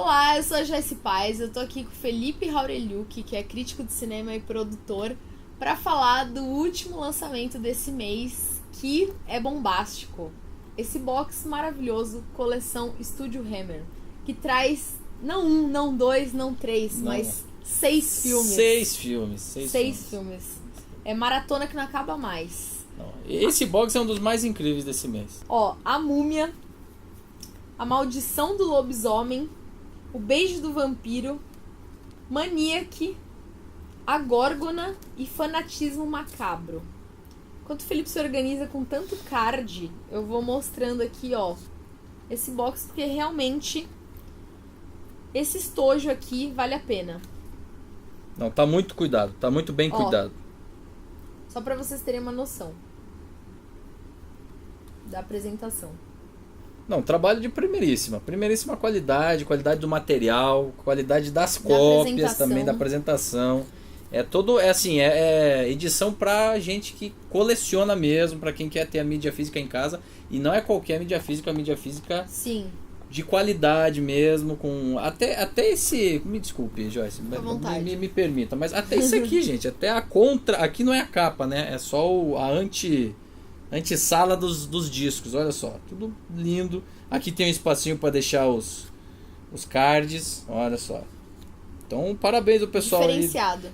Olá, eu sou a Joyce Paz, eu tô aqui com o Felipe Raureliuk, que é crítico de cinema e produtor, para falar do último lançamento desse mês, que é bombástico. Esse box maravilhoso, coleção Estúdio Hammer, que traz não um, não dois, não três, mas 6 filmes. 6 filmes. 6 filmes. É maratona que não acaba mais. Não, esse box é um dos mais incríveis desse mês. Ó, A Múmia, A Maldição do Lobisomem, O Beijo do Vampiro, Maníaque, A Górgona e Fanatismo Macabro. Enquanto o Felipe se organiza com tanto card, eu vou mostrando aqui, ó, esse box, porque realmente esse estojo aqui vale a pena. Não, tá muito cuidado, tá muito bem cuidado. Só pra vocês terem uma noção da apresentação. Não, trabalho de primeiríssima qualidade do material, qualidade das cópias também, da apresentação. É todo, é edição pra gente que coleciona mesmo, pra quem quer ter a mídia física em casa. E não é qualquer mídia física, Sim. De qualidade mesmo, com até esse, me desculpe, Joyce, me permita, mas até isso aqui, gente, até a contra, aqui não é a capa, né? É só a antessala dos discos, olha só, tudo lindo. Aqui tem um espacinho para deixar os cards, olha só. Então, parabéns ao pessoal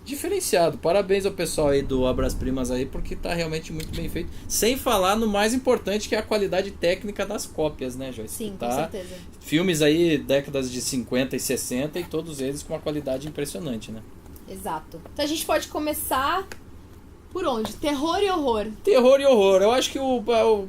Diferenciado. Parabéns ao pessoal aí do Obras Primas aí, porque tá realmente muito bem feito. Sem falar no mais importante, que é a qualidade técnica das cópias, né, Joyce? Sim, tá? com certeza. Filmes aí, décadas de 50 e 60, e todos eles com uma qualidade impressionante, né? Exato. Então a gente pode começar por onde? Terror e horror. Terror e horror. Eu acho que o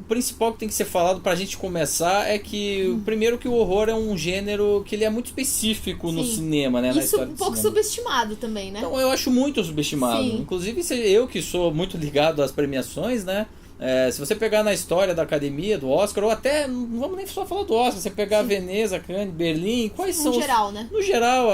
principal que tem que ser falado pra gente começar é que, primeiro, que o horror é um gênero que ele é muito específico no cinema, né? Isso um pouco subestimado também, né? Então, eu acho muito subestimado. Sim. Inclusive, eu que sou muito ligado às premiações, né? Se você pegar na história da academia, do Oscar, ou até, não vamos nem só falar do Oscar, você pegar Veneza, Cannes, Berlim, quais são... No geral, né? No geral,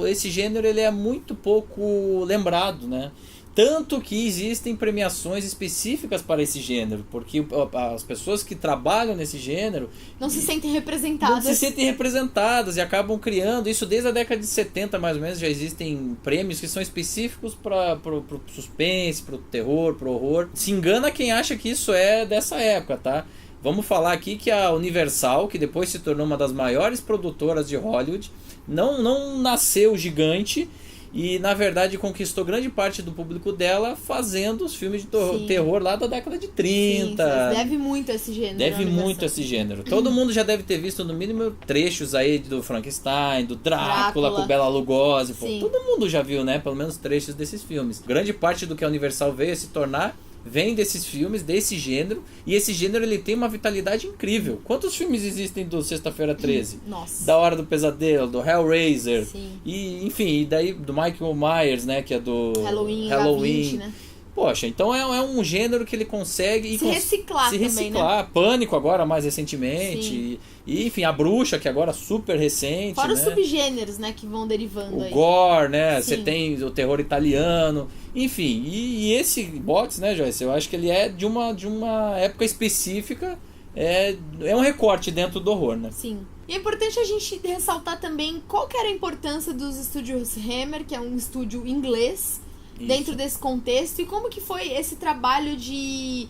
esse gênero ele é muito pouco lembrado, né? Tanto que existem premiações específicas para esse gênero, porque as pessoas que trabalham nesse gênero não se sentem representadas e acabam criando isso desde a década de 70, mais ou menos. Já existem prêmios que são específicos para o suspense, para o terror, para o horror. Se engana quem acha que isso é dessa época, tá? Vamos falar aqui que a Universal, que depois se tornou uma das maiores produtoras de Hollywood, não nasceu gigante e, na verdade, conquistou grande parte do público dela fazendo os filmes de terror lá da década de 30. Sim, deve muito a esse gênero. Todo mundo já deve ter visto, no mínimo, trechos aí do Frankenstein, do Drácula. Com Bela Lugosi. Pô, todo mundo já viu, né? Pelo menos trechos desses filmes. Grande parte do que a Universal veio a se tornar vem desses filmes, desse gênero, e esse gênero ele tem uma vitalidade incrível. Quantos filmes existem do Sexta-feira 13? Nossa. Da Hora do Pesadelo, do Hellraiser, Sim. E enfim, e daí do Michael Myers, né, que é do Halloween. Né? Poxa, então é um gênero que ele consegue se reciclar também, né? Pânico agora mais recentemente, e enfim, A Bruxa, que agora é super recente. Fora né? os subgêneros, né, que vão derivando aí. O gore, né? Você tem o terror italiano, enfim, e esse box, né, Joyce, eu acho que ele é de uma época específica, é um recorte dentro do horror, né? Sim. E é importante a gente ressaltar também qual que era a importância dos estúdios Hammer, que é um estúdio inglês, dentro desse contexto, e como que foi esse trabalho de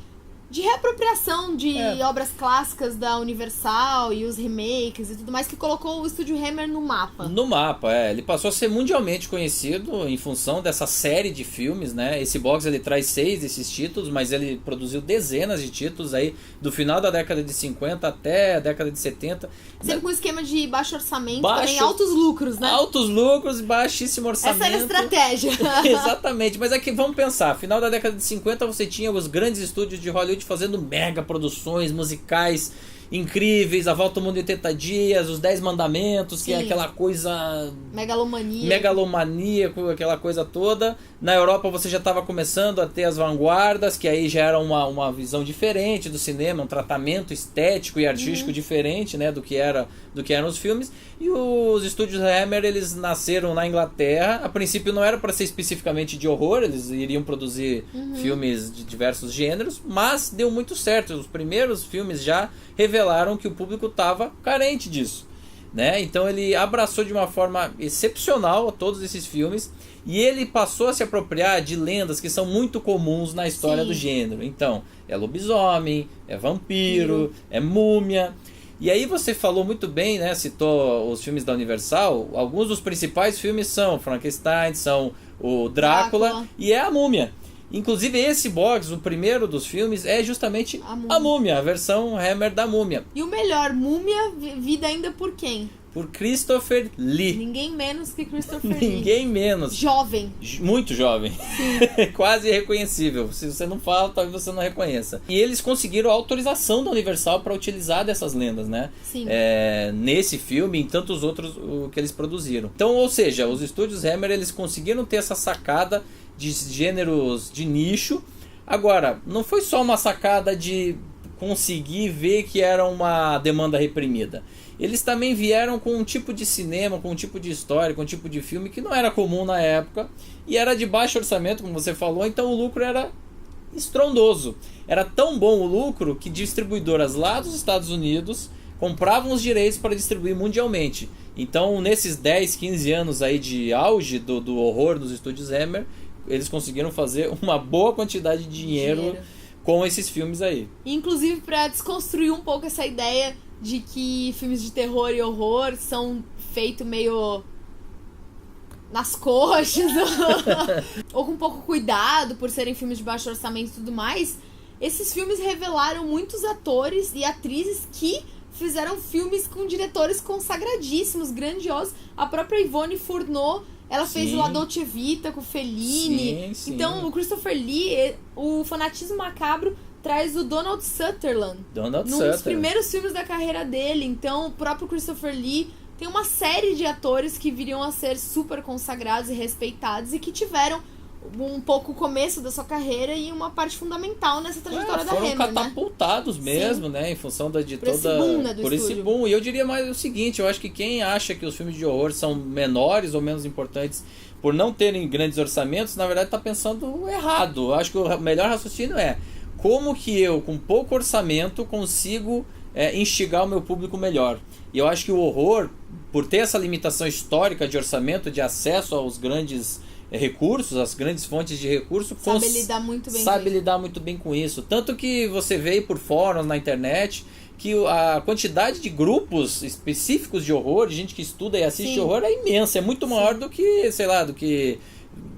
reapropriação de obras clássicas da Universal e os remakes e tudo mais, que colocou o Estúdio Hammer no mapa. No mapa, ele passou a ser mundialmente conhecido em função dessa série de filmes, né? Esse box ele traz 6 desses títulos, mas ele produziu dezenas de títulos aí do final da década de 50 até a década de 70. Sempre com um esquema de baixo orçamento, porém altos lucros, né? Altos lucros, baixíssimo orçamento. Essa era a estratégia. Exatamente, mas aqui vamos pensar, final da década de 50 você tinha os grandes estúdios de Hollywood fazendo mega produções musicais incríveis, A Volta ao Mundo em 80 Dias, Os 10 Mandamentos, que é aquela coisa... megalomaníaco, aquela coisa toda. Na Europa você já estava começando a ter as vanguardas, que aí já era uma visão diferente do cinema, um tratamento estético e artístico diferente, né, do que eram os filmes. E os estúdios Hammer, eles nasceram na Inglaterra. A princípio não era para ser especificamente de horror, eles iriam produzir filmes de diversos gêneros, mas deu muito certo. Os primeiros filmes já revelaram que o público estava carente disso. né? Então ele abraçou de uma forma excepcional todos esses filmes e ele passou a se apropriar de lendas que são muito comuns na história do gênero. Então, é lobisomem, é vampiro, é múmia. E aí você falou muito bem, né? Citou os filmes da Universal. Alguns dos principais filmes são Frankenstein, são o Drácula e é a Múmia. Inclusive esse box, o primeiro dos filmes, é justamente a Múmia, a versão Hammer da Múmia. E o melhor, Múmia, vida ainda por quem? Por Christopher Lee. Ninguém menos que Christopher Lee. Ninguém menos. Jovem. Muito jovem. Quase irreconhecível. Se você não fala, talvez você não reconheça. E eles conseguiram a autorização da Universal para utilizar dessas lendas, né? Sim. Nesse filme e em tantos outros que eles produziram. Então, ou seja, os estúdios Hammer, eles conseguiram ter essa sacada de gêneros de nicho. Agora, não foi só uma sacada de conseguir ver que era uma demanda reprimida. Eles também vieram com um tipo de cinema, com um tipo de história, com um tipo de filme que não era comum na época e era de baixo orçamento, como você falou, então o lucro era estrondoso. Era tão bom o lucro que distribuidoras lá dos Estados Unidos compravam os direitos para distribuir mundialmente. Então, nesses 10, 15 anos aí de auge do horror nos estúdios Hammer, eles conseguiram fazer uma boa quantidade de dinheiro com esses filmes aí. Inclusive para desconstruir um pouco essa ideia de que filmes de terror e horror são feitos meio nas coxas ou com pouco cuidado por serem filmes de baixo orçamento e tudo mais. Esses filmes revelaram muitos atores e atrizes que fizeram filmes com diretores consagradíssimos, grandiosos. A própria Yvonne Furneaux, ela fez o A Dolce Vita com o Fellini. Sim. Então o Christopher Lee, o Fanatismo Macabro, traz o Donald Sutherland num dos primeiros filmes da carreira dele. Então o próprio Christopher Lee tem uma série de atores que viriam a ser super consagrados e respeitados e que tiveram um pouco o começo da sua carreira e uma parte fundamental nessa trajetória da Hammer, foram catapultados mesmo, né? Em função de por esse boom, né, do esse boom. E eu diria mais o seguinte, eu acho que quem acha que os filmes de horror são menores ou menos importantes por não terem grandes orçamentos, na verdade está pensando errado. Eu acho que o melhor raciocínio é como que eu, com pouco orçamento, consigo instigar o meu público melhor. E eu acho que o horror, por ter essa limitação histórica de orçamento, de acesso aos grandes recursos, as grandes fontes de recurso, sabe lidar muito bem com isso. Tanto que você vê por fóruns na internet que a quantidade de grupos específicos de horror, de gente que estuda e assiste horror, é imensa, é muito maior do que, sei lá, do que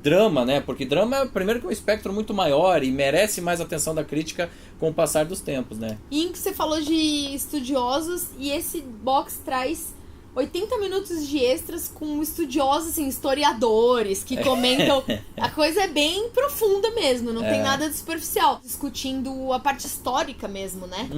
drama, né? Porque drama, primeiro, que é um espectro muito maior e merece mais atenção da crítica com o passar dos tempos, né? E em que você falou de estudiosos, e esse box traz 80 minutos de extras com estudiosos, assim, historiadores que comentam. A coisa é bem profunda mesmo, não tem nada de superficial. Discutindo a parte histórica mesmo, né?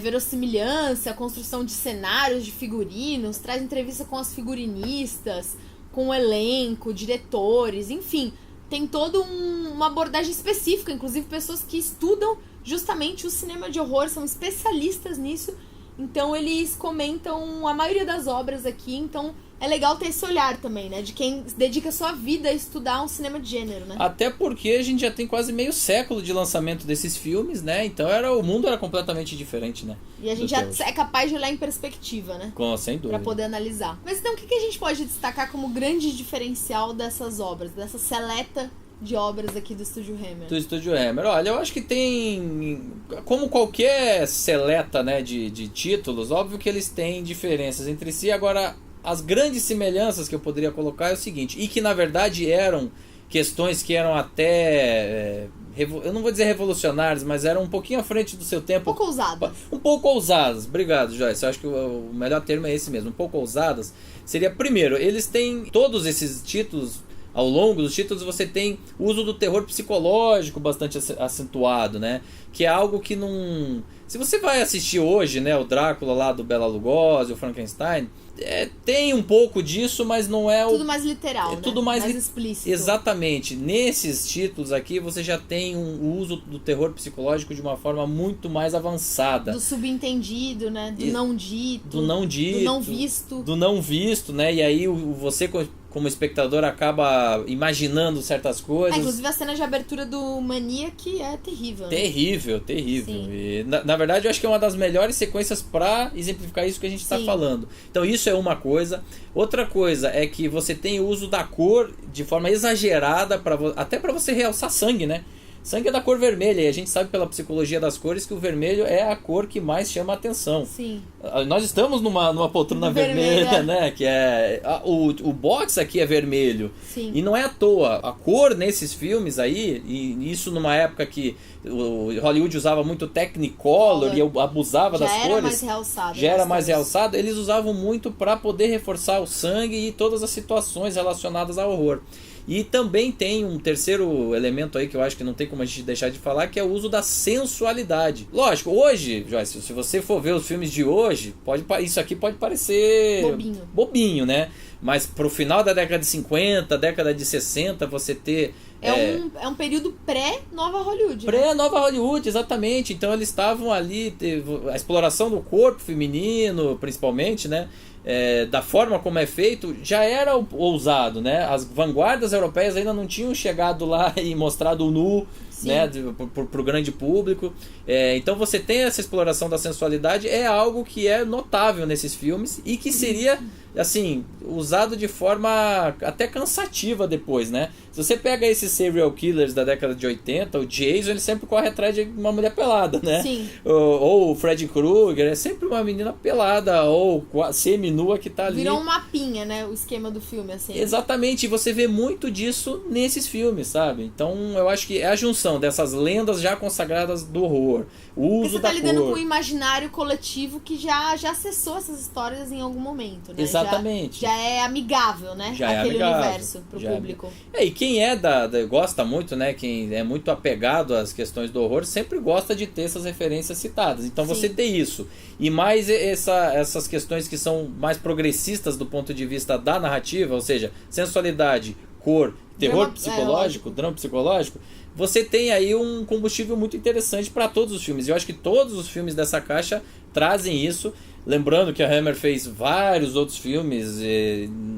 Verossimilhança, construção de cenários, de figurinos, traz entrevista com as figurinistas, com o elenco, diretores, enfim. Tem toda uma abordagem específica, inclusive pessoas que estudam justamente o cinema de horror, são especialistas nisso. Então eles comentam a maioria das obras aqui, então é legal ter esse olhar também, né? De quem dedica sua vida a estudar um cinema de gênero, né? Até porque a gente já tem quase meio século de lançamento desses filmes, né? Então o mundo era completamente diferente, né? E a gente já é capaz de olhar em perspectiva, né? Sem dúvida. Pra poder analisar. Mas então o que a gente pode destacar como grande diferencial dessas obras, dessa seleta de obras aqui do Estúdio Hammer? Do Estúdio Hammer. Olha, eu acho que tem, como qualquer seleta, né, de títulos, óbvio que eles têm diferenças entre si. Agora, as grandes semelhanças que eu poderia colocar é o seguinte, e que na verdade eram questões que eram até, eu não vou dizer revolucionárias, mas eram um pouquinho à frente do seu tempo. Um pouco ousadas. Um pouco ousadas. Obrigado, Joyce. Eu acho que o melhor termo é esse mesmo. Um pouco ousadas. Seria, primeiro, eles têm todos esses títulos. Ao longo dos títulos você tem o uso do terror psicológico bastante acentuado, né? Que é algo que não... Se você vai assistir hoje, né, o Drácula lá do Bela Lugosi, o Frankenstein, tem um pouco disso, mas não é tudo mais literal, né? Tudo mais explícito. Exatamente. Nesses títulos aqui você já tem um uso do terror psicológico de uma forma muito mais avançada. Do subentendido, né? Do não dito. Do não dito. Do não visto. Do não visto, né? E aí você como espectador, acaba imaginando certas coisas. Inclusive a cena de abertura do Maniac é terrível, né? Terrível. E, na verdade, eu acho que é uma das melhores sequências para exemplificar isso que a gente está falando. Então, isso é uma coisa. Outra coisa é que você tem o uso da cor de forma exagerada, até para você realçar sangue, né? Sangue é da cor vermelha, e a gente sabe pela psicologia das cores que o vermelho é a cor que mais chama a atenção. Sim. Nós estamos numa poltrona vermelha, né? Que é o box aqui é vermelho. Sim. E não é à toa. A cor nesses filmes aí, e isso numa época que o Hollywood usava muito Technicolor e abusava das cores. Já era mais realçado. Eles usavam muito para poder reforçar o sangue e todas as situações relacionadas ao horror. E também tem um terceiro elemento aí que eu acho que não tem como a gente deixar de falar, que é o uso da sensualidade. Lógico, hoje, Joyce, se você for ver os filmes de hoje, isso aqui pode parecer bobinho, né? Mas pro final da década de 50, década de 60, você ter... É um período pré-Nova Hollywood. Pré-Nova Hollywood, exatamente. Então eles estavam ali, a exploração do corpo feminino, principalmente, né? Da forma como é feito, já era ousado, né? As vanguardas europeias ainda não tinham chegado lá e mostrado o nu, né, pro grande público. Então você tem essa exploração da sensualidade, é algo que é notável nesses filmes e que seria, assim, usado de forma até cansativa depois, né? Se você pega esses serial killers da década de 80, o Jason, ele sempre corre atrás de uma mulher pelada, né? Sim. Ou o Freddy Krueger, é sempre uma menina pelada ou semi-nua que tá ali. Virou um mapinha, né? O esquema do filme, assim. Exatamente, e você vê muito disso nesses filmes, sabe? Então eu acho que é a junção dessas lendas já consagradas do horror, o uso da cor. Você tá lidando com o imaginário coletivo que já acessou essas histórias em algum momento, né? Exatamente. Já é amigável, né? Aquele universo pro público. E quem gosta muito, né? Quem é muito apegado às questões do horror, sempre gosta de ter essas referências citadas. Então você tem isso. E mais essas questões que são mais progressistas do ponto de vista da narrativa, ou seja, sensualidade, cor, terror psicológico, drama psicológico, você tem aí um combustível muito interessante para todos os filmes. Eu acho que todos os filmes dessa caixa trazem isso. Lembrando que a Hammer fez vários outros filmes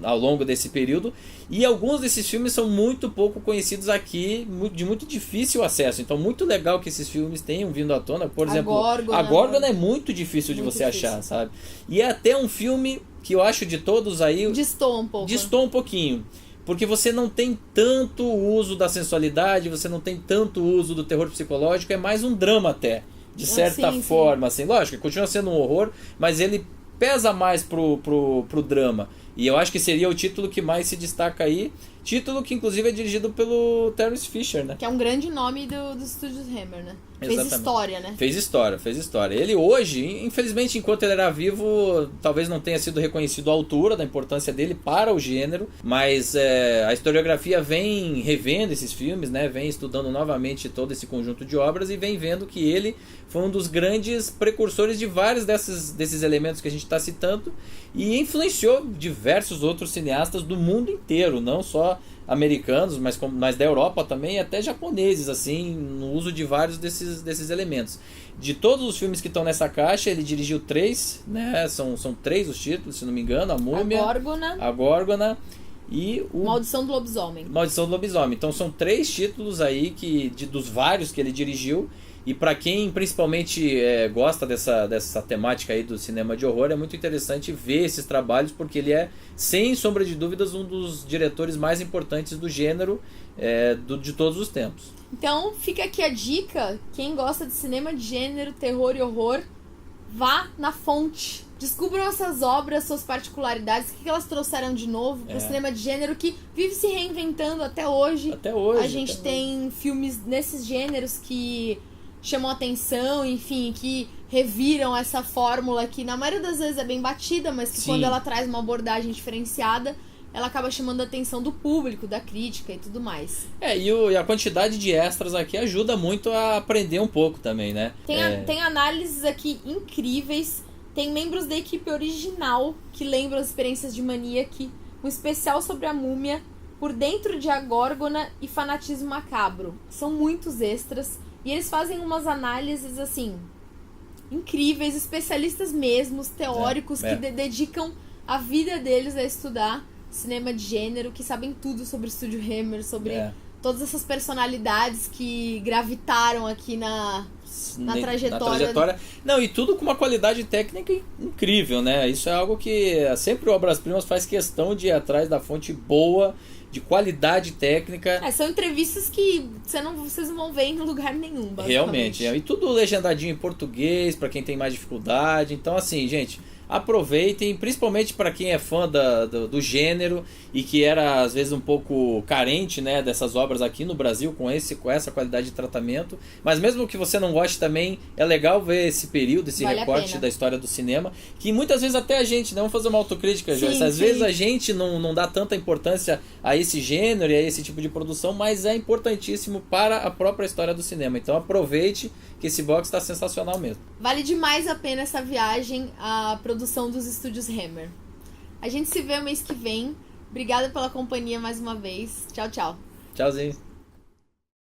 ao longo desse período, e alguns desses filmes são muito pouco conhecidos aqui, de muito difícil acesso. Então, muito legal que esses filmes tenham vindo à tona. Por exemplo, a Górgona é muito difícil de você achar, sabe? E é até um filme que eu acho de todos aí... Destoa um pouco. Destoa um pouquinho. Porque você não tem tanto uso da sensualidade, você não tem tanto uso do terror psicológico, é mais um drama até. De certa forma, assim, lógico, continua sendo um horror, mas ele pesa mais pro drama. E eu acho que seria o título que mais se destaca aí. Título que inclusive é dirigido pelo Terence Fisher, né? Que é um grande nome dos estúdios Hammer, né? Exatamente. Fez história, né? Fez história. Ele hoje, infelizmente, enquanto ele era vivo, talvez não tenha sido reconhecido a altura da importância dele para o gênero, mas a historiografia vem revendo esses filmes, né? Vem estudando novamente todo esse conjunto de obras e vem vendo que ele foi um dos grandes precursores de vários desses elementos que a gente está citando e influenciou diversos outros cineastas do mundo inteiro, não só americanos, mas da Europa também, e até japoneses, assim, no uso de vários desses elementos. De todos os filmes que estão nessa caixa, ele dirigiu 3, né? São 3 os títulos, se não me engano, a Múmia, a Górgona e o Maldição do Lobisomem. Então são 3 títulos aí dos vários que ele dirigiu. E para quem principalmente gosta dessa temática aí do cinema de horror, é muito interessante ver esses trabalhos, porque ele é, sem sombra de dúvidas, um dos diretores mais importantes do gênero de todos os tempos. Então fica aqui a dica, quem gosta de cinema de gênero, terror e horror, vá na fonte. Descubram essas obras, suas particularidades, o que elas trouxeram de novo para o cinema de gênero que vive se reinventando até hoje. A gente tem filmes nesses gêneros que chamam atenção, enfim, que reviram essa fórmula que na maioria das vezes é bem batida, mas que quando ela traz uma abordagem diferenciada, ela acaba chamando a atenção do público, da crítica e tudo mais. E a quantidade de extras aqui ajuda muito a aprender um pouco também, né? Tem análises aqui incríveis, tem membros da equipe original que lembram as experiências de Maniac, um especial sobre a múmia, Por Dentro de A Górgona e Fanatismo Macabro. São muitos extras. E eles fazem umas análises, assim, incríveis, especialistas mesmos, teóricos, que dedicam a vida deles a estudar cinema de gênero, que sabem tudo sobre o Estúdio Hammer, sobre todas essas personalidades que gravitaram aqui na trajetória. Não, e tudo com uma qualidade técnica incrível, né? Isso é algo que sempre o Obras Primas faz questão de ir atrás da fonte boa, de qualidade técnica. São entrevistas que vocês não vão ver em lugar nenhum, basicamente. Realmente. E tudo legendadinho em português, pra quem tem mais dificuldade. Então, assim, gente, aproveitem, principalmente para quem é fã do gênero e que era às vezes um pouco carente, né, dessas obras aqui no Brasil com essa qualidade de tratamento, mas mesmo que você não goste também, é legal ver esse período, esse recorte da história do cinema, que muitas vezes até a gente, né, vamos fazer uma autocrítica, Joyce, às vezes a gente não dá tanta importância a esse gênero e a esse tipo de produção, mas é importantíssimo para a própria história do cinema, então aproveite que esse box está sensacional mesmo. Vale demais a pena essa viagem à produção dos estúdios Hammer. A gente se vê o mês que vem. Obrigada pela companhia mais uma vez. Tchau, tchau. Tchauzinho.